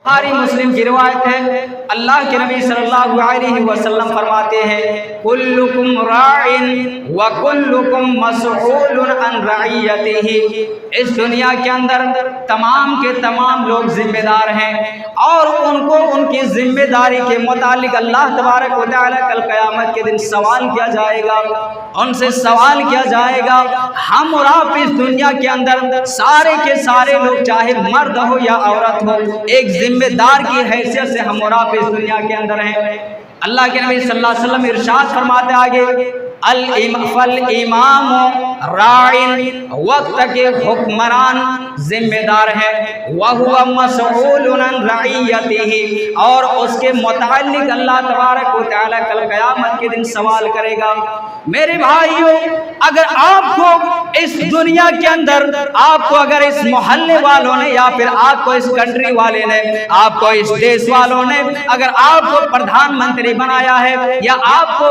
बुखारी मुस्लिम की रिवायत है, अल्लाह के नबी सल्लल्लाहु अलैहि वसल्लम फरमाते हैं, कुल्लुकुम राइन व कुल्लुकुम मसऊलुन अन रइयतिही। इस दुनिया के अंदर तमाम के तमाम लोग जिम्मेदार हैं और उनको उनकी जिम्मेदारी के मुतालिक अल्लाह तबारक व तआला कल क़यामत के दिन सवाल किया जाएगा, उनसे सवाल किया जाएगा। हम और आप इस दुनिया के अंदर सारे के सारे लोग, चाहे मर्द हो या औरत हो, एक जिम्मेदार की हैसियत से हम और आप इस दुनिया के अंदर हैं। अल्लाह के नबी सल्लल्लाहु अलैहि वसल्लम इरशाद फरमाते आगे, अल इमाम राइन, वक्त के हुक्मरान जिम्मेदार है, वहुवा मसऊलुन अन रइयतिही, और उसके मुतालिक अल्लाह तबारक व तआला कल क़यामत के दिन सवाल करेगा। मेरे भाइयों, अगर आपको इस दुनिया के अंदर, आपको अगर इस मोहल्ले वालों ने या फिर आपको इस कंट्री वाले ने, आपको इस देश वालों ने अगर आपको प्रधानमंत्री बनाया है, या आपको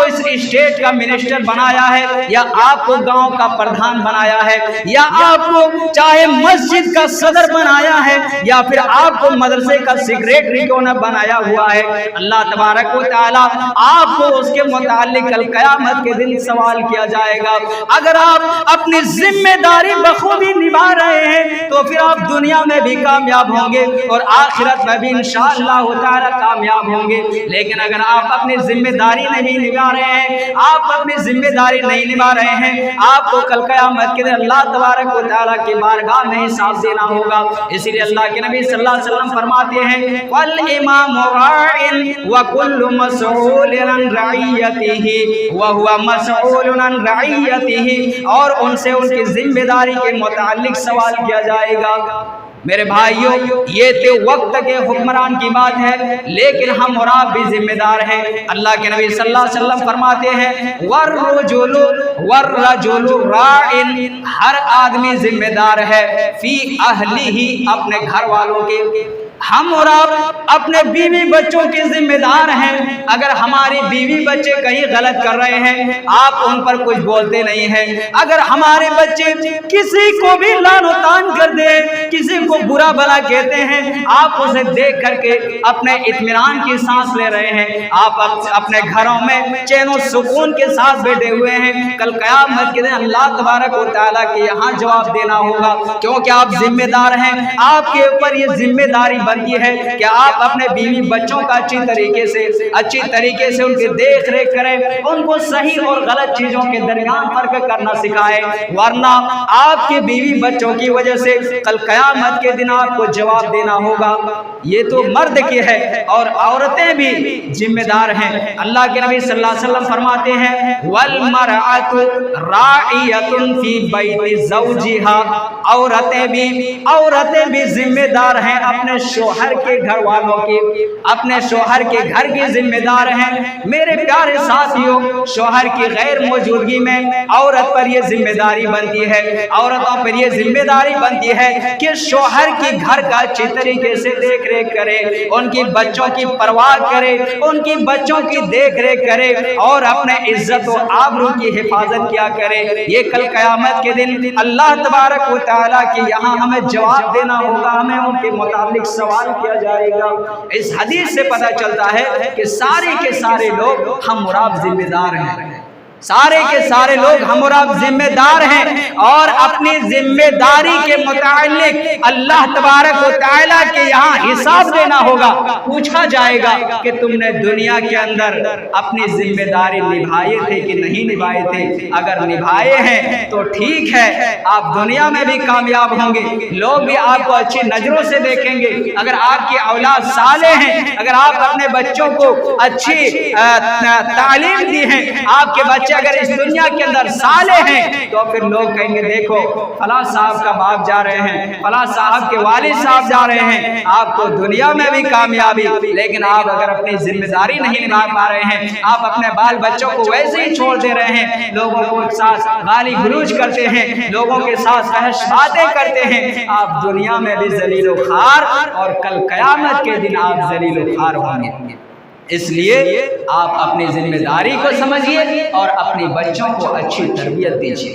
इस स्टेट का मिनिस्टर बनाया है, या आपको गांव का प्रधान बनाया है, या आपको चाहे मस्जिद का सदर बनाया है, या फिर आपको मदरसे का सेक्रेटरी क्यों न बनाया हुआ है, अल्लाह तबारक व तआला आपको उसके मुतालिक कल क़यामत के दिन सवाल किया जाएगा। अगर आप अपनी जिम्मेदारी बखूबी निभा रहे हैं तो फिर आप दुनिया में भी कामयाब होंगे और आखिरत में भी इंशाअल्लाह ताला कामयाब होंगे। लेकिन अगर आप अपनी जिम्मेदारी नहीं निभा रहे हैं, आप अपनी जिम्मेदारी नहीं निभा रहे हैं, आपको कल क़यामत के दिन अल्लाह तबारक व तआला की बारगाह में हिसाब देना होगा। इसीलिए अल्लाह के नबी सल्लल्लाहु अलैहि वसल्लम फरमाते हैं, वल इमामु राइन व कुल्लु मसऊलुन अन रइयतिही व हुवा मसऊलुन अन रइयतिही, और उनसे उनकी जिम्मेदारी के मुतालिक सवाल किया जाएगा। मेरे भाइयों, ये तो वक्त के हुक्मरान की बात है, लेकिन हम और आप भी जिम्मेदार हैं। अल्लाह के नबी सल्लल्लाहु अलैहि वसल्लम फरमाते हैं, वर्रजुलु राइन, हर आदमी जिम्मेदार है, फी अहलिही, अपने घर वालों के। हम और आप अपने बीवी बच्चों के जिम्मेदार हैं। अगर हमारी बीवी बच्चे कहीं गलत कर रहे हैं, आप उन पर कुछ बोलते नहीं हैं। अगर हमारे बच्चे किसी को भी लानतान कर दे, किसी को बुरा भला कहते हैं, आप उसे देख करके अपने इत्मीनान की सांस ले रहे हैं। आप अपने घरों में चैन और सुकून के साथ बैठे हुए हैं। कल क़यामत के दिन अल्लाह तबारक व तआला के यहाँ जवाब देना होगा, क्योंकि आप जिम्मेदार हैं। आपके ऊपर ये जिम्मेदारी बनती है कि आप अपने बीवी बच्चों का अच्छी तरीके से उनकी देख रेख करें, उनको सही और गलत चीजों के दरमियान फर्क करना सिखाएं, वरना आपके बीवी बच्चों की वजह से कल क़यामत के दिन आपको जवाब देना होगा। ये तो मर्द की है और औरतें भी जिम्मेदार हैं। अल्लाह के नबी सल्लल्लाहु अलैहि वसल्लम फरमाते हैं, वल मरअतु राइयतुन फी बैति ज़ौजिहा, औरतें भी जिम्मेदार हैं अपने शोहर के घर वालों की, अपने शोहर के घर की जिम्मेदार हैं। मेरे प्यारे साथियों, शोहर की गैर मौजूदगी में औरत पर यह जिम्मेदारी बनती है, औरतों पर यह जिम्मेदारी बनती है कि शोहर की घर का अच्छी तरीके से देख रेख करे, उनकी बच्चों की परवाह करे, उनकी बच्चों की देख रेख करे और अपने इज्जत व आबरू की हिफाजत किया करे। ये कल क़यामत के दिन अल्लाह तबारक व तआला के यहाँ हमें जवाब देना होगा, हमें उनके मुताबिक सवाल किया जाएगा। इस हदीस से पता चलता है कि सारे के सारे लोग हम और आप जिम्मेदार हैं। सारे के सारे लोग हम और आप जिम्मेदार हैं और अपनी जिम्मेदारी के मुतालिक अल्लाह तबारक व तआला के यहाँ हिसाब देना होगा। पूछा जाएगा कि तुमने दुनिया के अंदर अपनी जिम्मेदारी निभाए थे कि नहीं निभाए थे। अगर निभाए हैं तो ठीक है, आप दुनिया में भी कामयाब होंगे, लोग भी आपको अच्छी नजरों से देखेंगे। अगर आपकी औलाद साले हैं, अगर आप अपने बच्चों को अच्छी तालीम दी है, आपके बच्चे अगर इस दुनिया के अंदर साले हैं, तो फिर लोग कहेंगे देखो फला साहब का बाप जा रहे हैं, फला साहब के वालिद साहब जा रहे हैं, आपको दुनिया में भी कामयाबी। लेकिन आप अगर अपनी जिम्मेदारी नहीं निभा पा रहे हैं, आप अपने बाल बच्चों को वैसे ही छोड़ दे रहे हैं, लोगों के साथ गाली गलौज करते हैं, लोगों के साथ बहस बातें करते हैं, आप दुनिया में भी जलीलो खार और कल क़यामत के दिन आप जलीलो खार होंगे। इसलिए आप अपनी जिम्मेदारी को समझिए और अपने बच्चों को अच्छी तरबियत दीजिए।